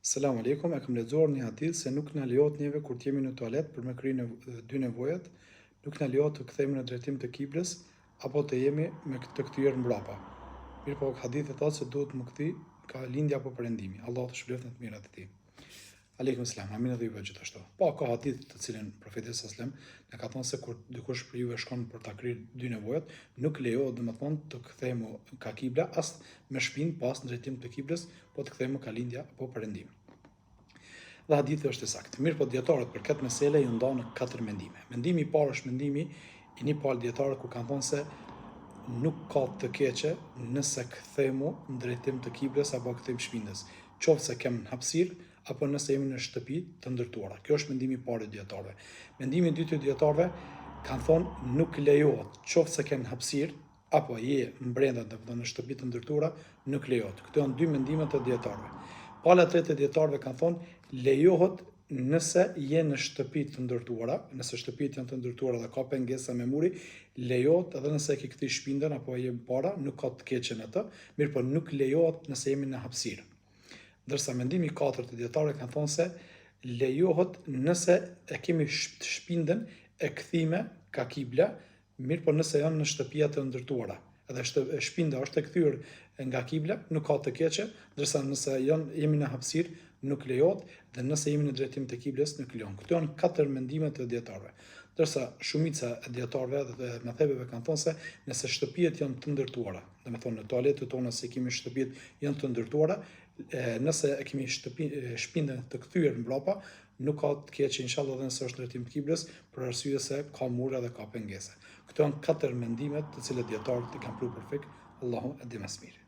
Selam aleikum, e kam lexuar një hadith se nuk na lejohet neve kur të jemi në tualet për me kryer dy nevojat, nuk na lejohet të kthehemi në drejtim të kiblës apo të jemi me të kthyer mbrapa. Mirpo hadithi thotë se duhet më kthi ka lindja apo perëndimi. Allah të shpëlbeft në të mirat e tij. Aleikum selam, amin edhe ju gjithashtu. Po ka hadith të cilën profeti sallallahu alajhi wasallam na ka thënë se kur dikush për juve shkon për ta kryer dy nevojat, nuk lejohet domethënë të kthehemi ka kibla as me shpinë pas në drejtim të kiblës, po të kthehemi ka lindja apo perëndimi. Dhe hadithi është i saktë. Mirë po dietarët për këtë mesele ju ndan në 4 mendime. Mendimi i parë është mendimi i një palë dietarë ku kanë thënë se nuk ka të keqe nëse kthehemi në drejtim të kiblës apo kthehemi shpinës, qoftë se kem hapësirë apo nëse jemi në shtëpi të ndërtuara. Kjo është mendimi i parë i dietarëve. Mendimi i dytë i dietarëve kanë thonë nuk lejohet, qoftë se ken hapësirë apo je brenda në shtëpi të ndërtuara, nuk lejohet. Këto janë dy mendimet të dietarëve. Pala e tretë e dietarëve kanë thonë lejohet nëse je në shtëpi të ndërtuara, nëse shtëpitë janë të ndërtuara dhe ka pengesa me muri, lejohet edhe nëse e ke kthy shpindën apo je para, nuk ka të keqen atë, mirëpo nuk lejohet nëse jemi në hapësirë. Ndërsa mendimi i katërt të dietarëve kanë thonë se lejohet nëse e kemi shpindën e kthime ka kibla, mirëpo nëse janë në shtëpia të ndërtuara. Edhe shpinda është e kthyer nga kibla, nuk ka të keqe, ndërsa nëse jemi në hapësirë, nuk lejohet, dhe nëse jemi në drejtim të kiblës, nuk lejohet. Këto janë 4 mendime të dietarëve. Ndërsa shumica e dietarëve dhe methebeve kanë thonë se nëse shtëpiat janë të ndërtuara, domethënë në toaletet tona se kemi shtëpiat janë të ndërtuara, nëse e kemi shpindën të kthyer mbrapa, nuk ka të keqe inshallah edhe nëse është drejtim të kiblës, për arsye se ka mura dhe ka pengesa. Këto janë 4 mendimet të cilët dietarët i kanë pru për fik, Allahu e di më së miri.